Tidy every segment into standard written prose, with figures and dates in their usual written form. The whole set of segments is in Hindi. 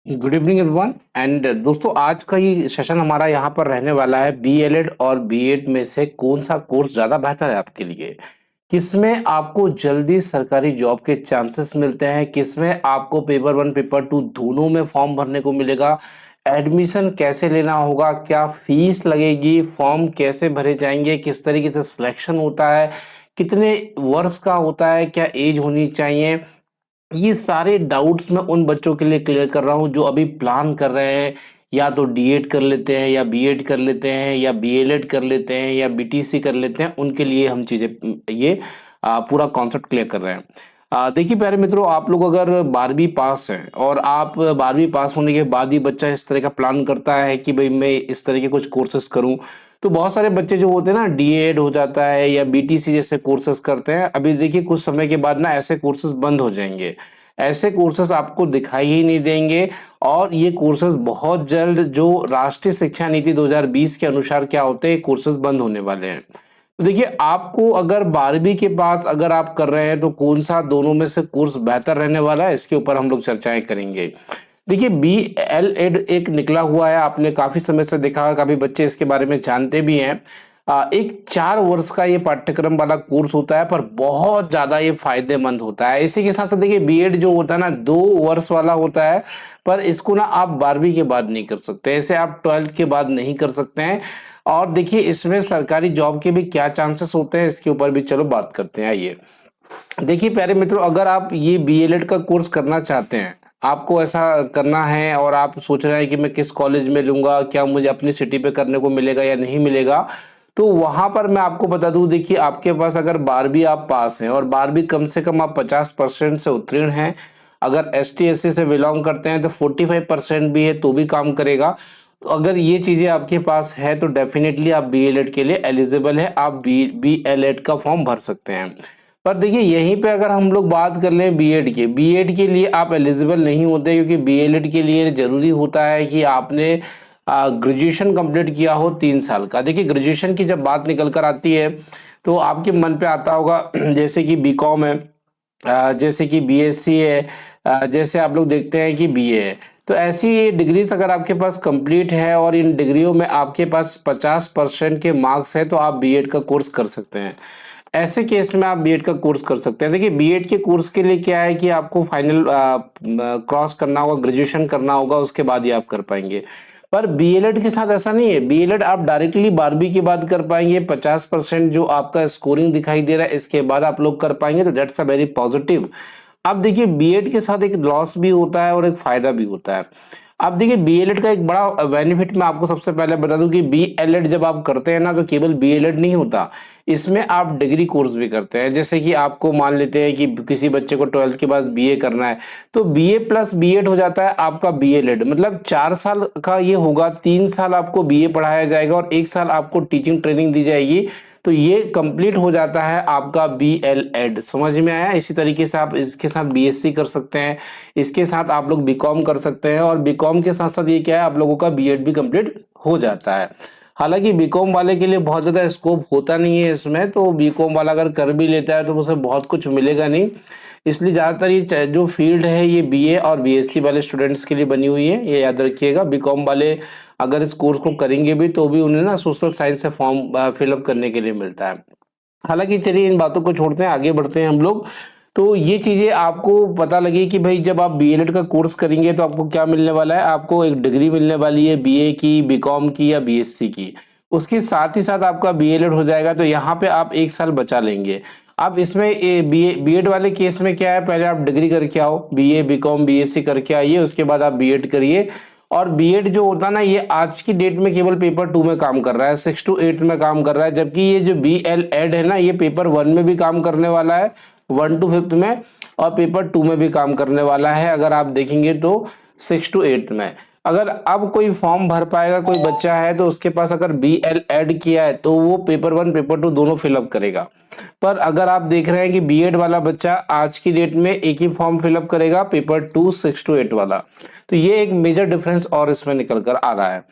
गुड इवनिंग एवरीवन एंड दोस्तों, आज का ये सेशन हमारा यहाँ पर रहने वाला है बीएलएड और बीएड में से कौन सा कोर्स ज़्यादा बेहतर है आपके लिए। किसमें आपको जल्दी सरकारी जॉब के चांसेस मिलते हैं, किसमें आपको पेपर वन पेपर टू दोनों में फॉर्म भरने को मिलेगा, एडमिशन कैसे लेना होगा, क्या फीस लगेगी, फॉर्म कैसे भरे जाएंगे, किस तरीके से सिलेक्शन होता है, कितने वर्ष का होता है, क्या एज होनी चाहिए। ये सारे डाउट्स मैं उन बच्चों के लिए क्लियर कर रहा हूँ जो अभी प्लान कर रहे हैं, या तो डीएड कर लेते हैं या बीएड कर लेते हैं या बीएलएड कर लेते हैं या बीटीसी कर लेते हैं। उनके लिए हम चीज़ें ये पूरा कॉन्सेप्ट क्लियर कर रहे हैं। देखिए प्यारे मित्रों, आप लोग अगर 12वीं पास हैं और आप 12वीं पास होने के बाद ही बच्चा इस तरह का प्लान करता है कि भाई मैं इस तरह के कुछ कोर्सेज करूं, तो बहुत सारे बच्चे जो होते हैं ना, डीएड हो जाता है या बीटीसी जैसे कोर्सेज करते हैं। अभी देखिए कुछ समय के बाद ना ऐसे कोर्सेज बंद हो जाएंगे, ऐसे कोर्सेज आपको दिखाई ही नहीं देंगे। और ये कोर्सेज बहुत जल्द जो राष्ट्रीय शिक्षा नीति 2020 के अनुसार क्या होते हैं, कोर्सेज बंद होने वाले हैं। तो देखिए, आपको अगर 12वीं के पास अगर आप कर रहे हैं तो कौन सा दोनों में से कोर्स बेहतर रहने वाला है, इसके ऊपर हम लोग चर्चाएं करेंगे। देखिए, बीएलएड एक निकला हुआ है, आपने काफी समय से देखा होगा, काफी बच्चे इसके बारे में जानते भी हैं। एक 4 वर्ष का ये पाठ्यक्रम वाला कोर्स होता है, पर बहुत ज्यादा ये फायदेमंद होता है। इसी के साथ साथ देखिए, बीएड जो होता है ना, 2 वर्ष वाला होता है, पर इसको ना आप 12वीं के बाद नहीं कर सकते, ऐसे आप 12th के बाद नहीं कर सकते हैं। और देखिए, इसमें सरकारी जॉब के भी क्या चांसेस होते हैं, इसके ऊपर भी चलो बात करते हैं। आइए देखिए प्यारे मित्रों, अगर आप ये बीएलएड का कोर्स करना चाहते हैं, आपको ऐसा करना है और आप सोच रहे हैं कि मैं किस कॉलेज में लूंगा, क्या मुझे अपनी सिटी पे करने को मिलेगा या नहीं मिलेगा, तो वहां पर मैं आपको बता दूं, देखिए आपके पास अगर 12वीं आप पास हैं और 12वीं कम से कम आप 50% से उत्तीर्ण हैं, अगर एसटी एससी से बिलोंग करते हैं तो 45% भी है तो भी काम करेगा। तो अगर ये चीजें आपके पास है तो डेफिनेटली आप बीएलएड के लिए एलिजिबल है, आप बीएलएड का फॉर्म भर सकते हैं। पर देखिए, यहीं पे अगर हम लोग बात कर लें बीएड के लिए आप एलिजिबल नहीं होते, क्योंकि बीएलएड के लिए जरूरी होता है कि आपने ग्रेजुएशन कंप्लीट किया हो 3 साल का। देखिए, ग्रेजुएशन की जब बात निकल कर आती है तो आपके मन पे आता होगा जैसे कि बीकॉम है, जैसे कि बीएससी है, जैसे आप लोग देखते हैं कि बीए है। तो ऐसी डिग्रीज अगर आपके पास कंप्लीट है और इन डिग्रियों में आपके पास 50% के मार्क्स है तो आप बीएड का कोर्स कर सकते हैं। ऐसे केस में आप बीएड का कोर्स कर सकते हैं। देखिए, बीएड के कोर्स के लिए क्या है कि आपको फाइनल क्रॉस करना होगा, ग्रेजुएशन करना होगा, उसके बाद ही आप कर पाएंगे। पर बीएलएड के साथ ऐसा नहीं है, बीएलएड आप डायरेक्टली 12वीं के बाद कर पाएंगे। 50% जो आपका स्कोरिंग दिखाई दे रहा है इसके बाद आप लोग कर पाएंगे, तो दैट्स अ वेरी पॉजिटिव। अब देखिए, बीएड के साथ एक लॉस भी होता है और एक फायदा भी होता है। अब देखिए, बीएलएड का एक बड़ा बेनिफिट मैं आपको सबसे पहले बता दूं कि बीएलएड जब आप करते हैं ना, तो केवल बीएलएड नहीं होता, इसमें आप डिग्री कोर्स भी करते हैं। जैसे कि आपको मान लेते हैं कि किसी बच्चे को 12th के बाद बीए करना है, तो बीए प्लस बीएड हो जाता है आपका बीएलएड। मतलब 4 साल का ये होगा, 3 साल आपको बीए पढ़ाया जाएगा और 1 साल आपको टीचिंग ट्रेनिंग दी जाएगी। तो ये कंप्लीट हो जाता है आपका बीएलएड। समझ में आया? इसी तरीके से आप इसके साथ बीएससी कर सकते हैं, इसके साथ आप लोग बीकॉम कर सकते हैं, और बीकॉम के साथ साथ ये क्या है, आप लोगों का बीएड भी कंप्लीट हो जाता है। हालांकि बीकॉम वाले के लिए बहुत ज़्यादा स्कोप होता नहीं है इसमें, तो बीकॉम वाला अगर कर भी लेता है तो उसे बहुत कुछ मिलेगा नहीं। इसलिए ज़्यादातर ये जो फील्ड है ये बीए और बीएससी वाले स्टूडेंट्स के लिए बनी हुई है, ये याद रखिएगा। बीकॉम वाले अगर इस कोर्स को करेंगे भी तो भी उन्हें ना सोशल साइंस से फॉर्म फिलअप करने के लिए मिलता है। हालांकि चलिए इन बातों को छोड़ते हैं, आगे बढ़ते हैं हम लोग। तो ये चीज़ें आपको पता लगी कि भाई जब आप बीएलएड का कोर्स करेंगे तो आपको क्या मिलने वाला है, आपको एक डिग्री मिलने वाली है बीए की, बीकॉम की या बीएससी की। उसके साथ ही साथ आपका बीएलएड हो जाएगा, तो यहाँ पे आप 1 साल बचा लेंगे। अब इसमें बीएड वाले केस में क्या है, पहले आप डिग्री करके आओ, बीए बीकॉम बीएससी करके आइए, उसके बाद आप बीएड करिए। और बीएड जो होता है ना, ये आज की डेट में केवल पेपर 2 में काम कर रहा है, 6 to 8 में काम कर रहा है, जबकि ये जो बीएलएड है ना, ये पेपर 1 में भी काम करने वाला है, 1 to 5 में, और पेपर 2 में भी काम करने वाला है। अगर आप देखेंगे तो 6 to 8 में। अगर अब कोई फॉर्म भर पाएगा, कोई बच्चा है तो उसके पास अगर बीएलएड किया है तो वो पेपर 1 पेपर 2 दोनों फिलअप करेगा। पर अगर आप देख रहे हैं कि बीएड वाला बच्चा आज की डेट में एक ही फॉर्म फिलअप करेगा, पेपर 2 6 to 8 वाला। तो ये एक मेजर डिफरेंस और इसमें निकल कर आ रहा है।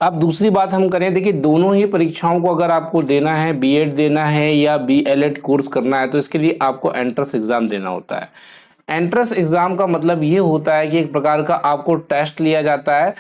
अब दूसरी बात हम करें, देखिए दोनों ही परीक्षाओं को अगर आपको देना है, बीएड देना है या बीएलएड कोर्स करना है, तो इसके लिए आपको एंट्रेंस एग्जाम देना होता है। एंट्रेंस एग्जाम का मतलब ये होता है कि एक प्रकार का आपको टेस्ट लिया जाता है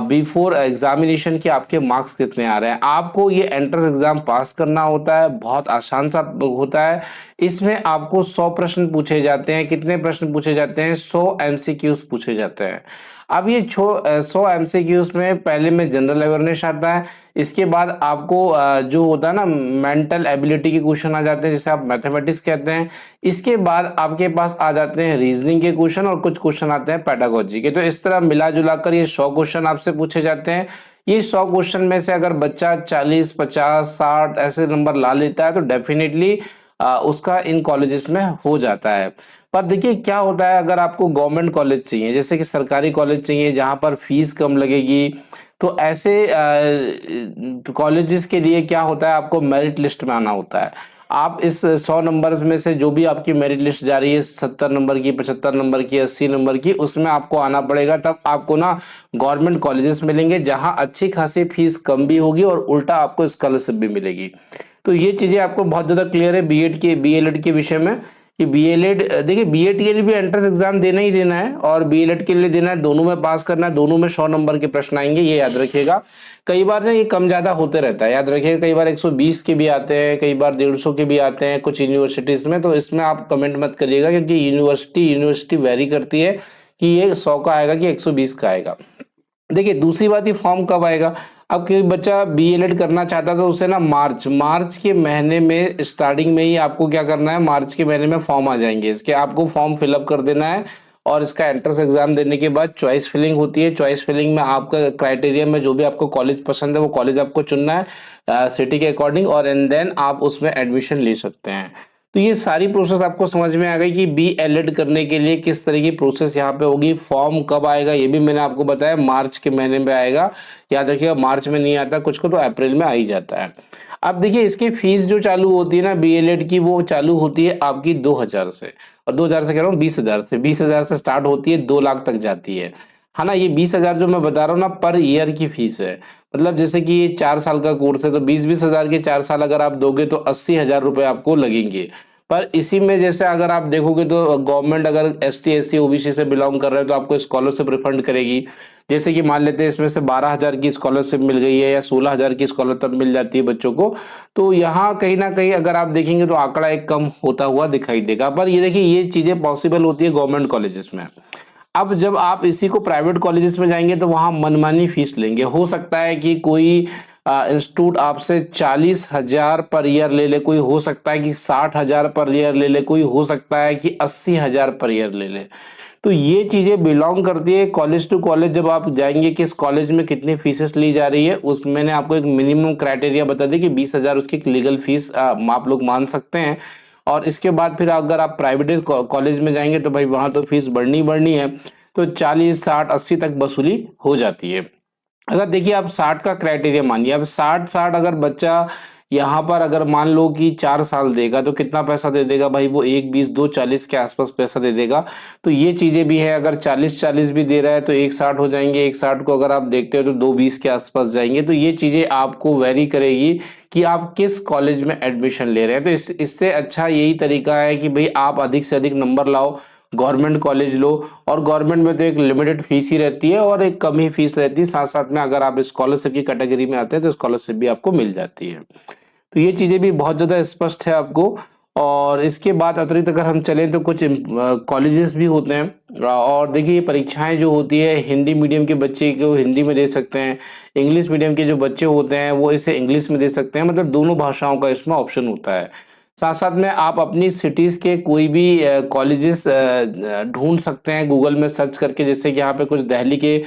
बिफोर एग्जामिनेशन कि आपके मार्क्स कितने आ रहे हैं। आपको ये एंट्रेंस एग्जाम पास करना होता है, बहुत आसान सा होता है। इसमें आपको 100 प्रश्न पूछे जाते हैं। कितने प्रश्न पूछे जाते हैं? 100 एमसीक्यूज पूछे जाते हैं। अब ये 100 एमसीक्यूज में पहले में जनरल अवेयरनेस आता है, इसके बाद आपको जो होता है ना मेंटल एबिलिटी के क्वेश्चन आ जाते हैं जिसे आप मैथमेटिक्स कहते हैं। इसके बाद आपके पास आ जाते हैं रीजनिंग के क्वेश्चन और कुछ क्वेश्चन आते हैं पेडागोजी के। तो इस तरह मिला जुला कर ये 100 क्वेश्चन आपसे पूछे जाते हैं। ये 100 क्वेश्चन में से अगर बच्चा 40, 50, 60 ऐसे नंबर ला लेता है तो डेफिनेटली उसका इन कॉलेजेस में हो जाता है। पर देखिए क्या होता है, अगर आपको गवर्नमेंट कॉलेज चाहिए, जैसे कि सरकारी कॉलेज चाहिए जहां पर फीस कम लगेगी, तो ऐसे कॉलेजेस के लिए क्या होता है, आपको मेरिट लिस्ट में आना होता है। आप इस 100 नंबर में से जो भी आपकी मेरिट लिस्ट जा रही है 70 नंबर की, 75 नंबर की, 80 नंबर की, उसमें आपको आना पड़ेगा। तब आपको ना गवर्नमेंट कॉलेजेस मिलेंगे जहां अच्छी खासी फीस कम भी होगी और उल्टा आपको स्कॉलरशिप भी मिलेगी। तो ये चीजें आपको बहुत ज्यादा क्लियर है बीएड के बीएलएड के विषय में कि बीएलएड, देखिए बीएड के लिए भी एंट्रेंस एग्जाम देना ही देना है और बीएलएड के लिए देना है, दोनों में पास करना है। दोनों में 100 नंबर के प्रश्न आएंगे, ये याद रखिएगा। कई बार ना ये कम ज्यादा होते रहता है, याद रखिएगा। कई बार 120 के भी आते हैं, कई बार 150 के भी आते हैं कुछ यूनिवर्सिटीज में। तो इसमें आप कमेंट मत करिएगा क्योंकि यूनिवर्सिटी वेरी करती है कि ये 100 का आएगा कि 120 का आएगा। देखिए दूसरी बात, ये फॉर्म कब आएगा। अब कोई बच्चा बीएलएड करना चाहता है तो उसे ना मार्च के महीने में स्टार्टिंग में ही आपको क्या करना है, मार्च के महीने में फॉर्म आ जाएंगे इसके, आपको फॉर्म फिलअप कर देना है। और इसका एंट्रेंस एग्जाम देने के बाद चॉइस फिलिंग होती है। चॉइस फिलिंग में आपका क्राइटेरिया में जो भी आपको कॉलेज पसंद है वो कॉलेज आपको चुनना है सिटी के अकॉर्डिंग, और एंड देन आप उसमें एडमिशन ले सकते हैं। तो ये सारी प्रोसेस आपको समझ में आ गई कि बीएलएड करने के लिए किस तरह की प्रोसेस यहाँ पे होगी। फॉर्म कब आएगा ये भी मैंने आपको बताया, मार्च के महीने में आएगा। याद रखिएगा मार्च में नहीं आता, कुछ को तो अप्रैल में आ ही जाता है। अब देखिए इसकी फीस जो चालू होती है ना बीएलएड की, वो चालू होती है आपकी 2000 से, और 2000 से कह रहा हूँ 20,000 से। 20,000 से स्टार्ट होती है, 2 लाख तक जाती है ना। ये 20,000 जो मैं बता रहा हूँ ना पर ईयर की फीस है। मतलब जैसे कि ये 4 साल का कोर्स है तो 20,000 के 4 साल अगर आप दोगे तो 80,000 रुपए आपको लगेंगे। पर इसी में जैसे अगर आप देखोगे तो गवर्नमेंट अगर एसटी एससी ओबीसी से बिलोंग कर रहे हो तो आपको स्कॉलरशिप रिफंड करेगी। जैसे कि मान लेते हैं इसमें से 12,000 की स्कॉलरशिप मिल गई है या 16,000 की स्कॉलरशिप मिल जाती है बच्चों को, तो यहाँ कहीं ना कहीं अगर आप देखेंगे तो आंकड़ा एक कम होता हुआ दिखाई देगा। पर ये देखिए ये चीजें पॉसिबल होती है गवर्नमेंट कॉलेजेस में। अब जब आप इसी को प्राइवेट कॉलेजेस में जाएंगे तो वहां मनमानी फीस लेंगे। हो सकता है कि कोई इंस्टीट्यूट आपसे 40,000 पर ईयर ले ले, कोई हो सकता है कि 60,000 पर ईयर ले ले, कोई हो सकता है कि 80,000 पर ईयर ले ले। तो ये चीजें बिलोंग करती है कॉलेज टू कॉलेज। जब आप जाएंगे किस कॉलेज में कितनी फीसेस ली जा रही है, उस मैंने आपको एक मिनिमम क्राइटेरिया बता दी कि 20,000 उसकी लीगल फीस आप लोग मान सकते हैं। और इसके बाद फिर अगर आप प्राइवेट कॉलेज में जाएंगे तो भाई वहां तो फीस बढ़नी बढ़नी है, तो 40, 60, 80 तक वसूली हो जाती है। अगर देखिए आप 60 का क्राइटेरिया मानिए, अब 60 अगर बच्चा यहाँ पर अगर मान लो कि 4 साल देगा तो कितना पैसा दे देगा भाई, वो 1, 20, 2, 40 के आसपास पैसा दे देगा। तो ये चीजें भी है, अगर 40 भी दे रहा है तो 1,60 हो जाएंगे। 1,60 को अगर आप देखते हो तो 2,20 के आसपास जाएंगे। तो ये चीजें आपको वेरी करेगी कि आप किस कॉलेज में एडमिशन ले रहे हैं। तो इससे अच्छा यही तरीका है कि भाई आप अधिक से अधिक नंबर लाओ, गवर्नमेंट कॉलेज लो। और गवर्नमेंट में तो एक लिमिटेड फीस ही रहती है और एक कम ही फीस रहती है। साथ साथ में अगर आप स्कॉलरशिप की कैटेगरी में आते हैं तो स्कॉलरशिप भी आपको मिल जाती है। तो ये चीजें भी बहुत ज्यादा स्पष्ट है आपको। और इसके बाद अतिरिक्त अगर हम चलें तो कुछ कॉलेजेस भी होते हैं। और देखिए परीक्षाएं जो होती है, हिंदी मीडियम के बच्चे को हिंदी में दे सकते हैं, इंग्लिश मीडियम के जो बच्चे होते हैं वो इसे इंग्लिश में दे सकते हैं। मतलब दोनों भाषाओं का इसमें ऑप्शन होता है। साथ साथ में आप अपनी सिटीज के कोई भी कॉलेजेस ढूंढ सकते हैं गूगल में सर्च करके। जैसे कि यहाँ पे कुछ दिल्ली के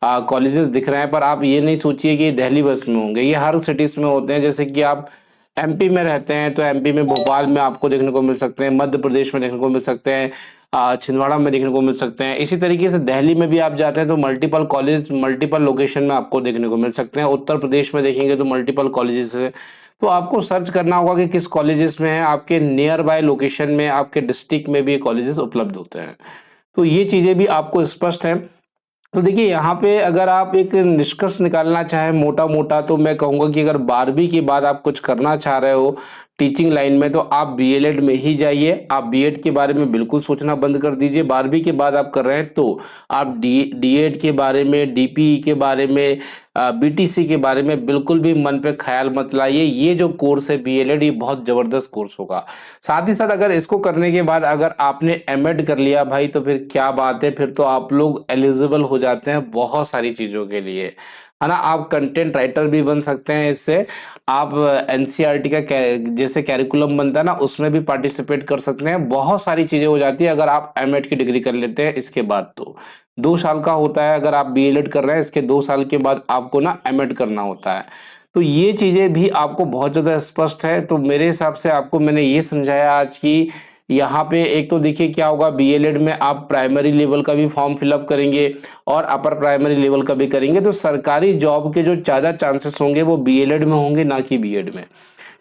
कॉलेजेस दिख रहे हैं, पर आप ये नहीं सोचिए कि दिल्ली बस में होंगे, ये हर सिटीज में होते हैं। जैसे कि आप एमपी में रहते हैं तो एमपी में भोपाल में आपको देखने को मिल सकते हैं, मध्य प्रदेश में देखने को मिल सकते हैं, छिंदवाड़ा में देखने को मिल सकते हैं। इसी तरीके से दिल्ली में भी आप जाते हैं तो मल्टीपल कॉलेज मल्टीपल लोकेशन में आपको देखने को मिल सकते हैं। उत्तर प्रदेश में देखेंगे तो मल्टीपल कॉलेजेस है। तो आपको सर्च करना होगा कि किस कॉलेजेस में है, आपके नियर बाय लोकेशन में, आपके डिस्ट्रिक्ट में भी कॉलेजेस उपलब्ध होते हैं। तो ये चीजें भी आपको स्पष्ट है। तो देखिए यहाँ पे अगर आप एक निष्कर्ष निकालना चाहें मोटा मोटा, तो मैं कहूँगा कि अगर 12वीं के बाद आप कुछ करना चाह रहे हो, टीचिंग लाइन में, तो आप बीएलएड में ही जाइए। आप बीएड के बारे में बिल्कुल सोचना बंद कर दीजिए। 12वीं के बाद आप कर रहे हैं तो आप डीएड के बारे में, डीपीई के बारे में, बीटीसी के बारे में बिल्कुल भी मन पे ख्याल मत लाइए। ये जो कोर्स है बीएलएड, ये बहुत जबरदस्त कोर्स होगा। साथ ही साथ अगर इसको करने के बाद अगर आपने एमएड कर लिया भाई, तो फिर क्या बात है, फिर तो आप लोग एलिजिबल हो जाते हैं बहुत सारी चीजों के लिए, है ना। आप कंटेंट राइटर भी बन सकते हैं इससे। आप एनसीईआरटी का जैसे कैरिकुलम बनता है ना, उसमें भी पार्टिसिपेट कर सकते हैं। बहुत सारी चीजें हो जाती है अगर आप एमएड की डिग्री कर लेते हैं। इसके बाद तो 2 साल का होता है, अगर आप बीएलएड कर रहे हैं इसके 2 साल के बाद आपको ना एमएड करना होता है। तो ये चीजें भी आपको बहुत ज्यादा स्पष्ट है। तो मेरे हिसाब से आपको मैंने ये समझाया आज की यहाँ पे। एक तो देखिए क्या होगा, बीएलएड में आप प्राइमरी लेवल का भी फॉर्म फिलअप करेंगे और अपर प्राइमरी लेवल का भी करेंगे, तो सरकारी जॉब के जो ज्यादा चांसेस होंगे वो बीएलएड में होंगे, ना कि बीएड में।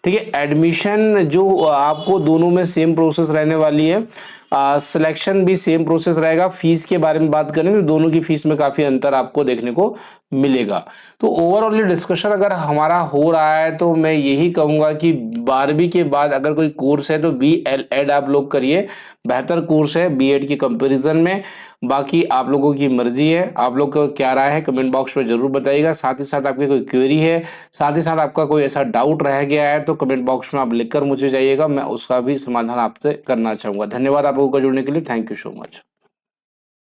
ठीक है। एडमिशन जो आपको दोनों में सेम प्रोसेस रहने वाली है, सिलेक्शन भी सेम प्रोसेस रहेगा। फीस के बारे में बात करें तो दोनों की फीस में काफी अंतर आपको देखने को मिलेगा। तो ओवरऑल डिस्कशन अगर हमारा हो रहा है तो मैं यही कहूंगा कि 12वीं के बाद अगर कोई कोर्स है तो बीएलएड आप लोग करिए, बेहतर कोर्स है बीएड की कंपैरिजन में। बाकी आप लोगों की मर्जी है, आप लोग का क्या राय है कमेंट बॉक्स में जरूर बताइएगा। साथ ही साथ आपकी कोई क्वेरी है, साथ ही साथ आपका कोई ऐसा डाउट रह गया है तो कमेंट बॉक्स में आप लिखकर मुझे जाइएगा, मैं उसका भी समाधान आपसे करना चाहूंगा। धन्यवाद आप लोगों का जुड़ने के लिए। Thank you so much.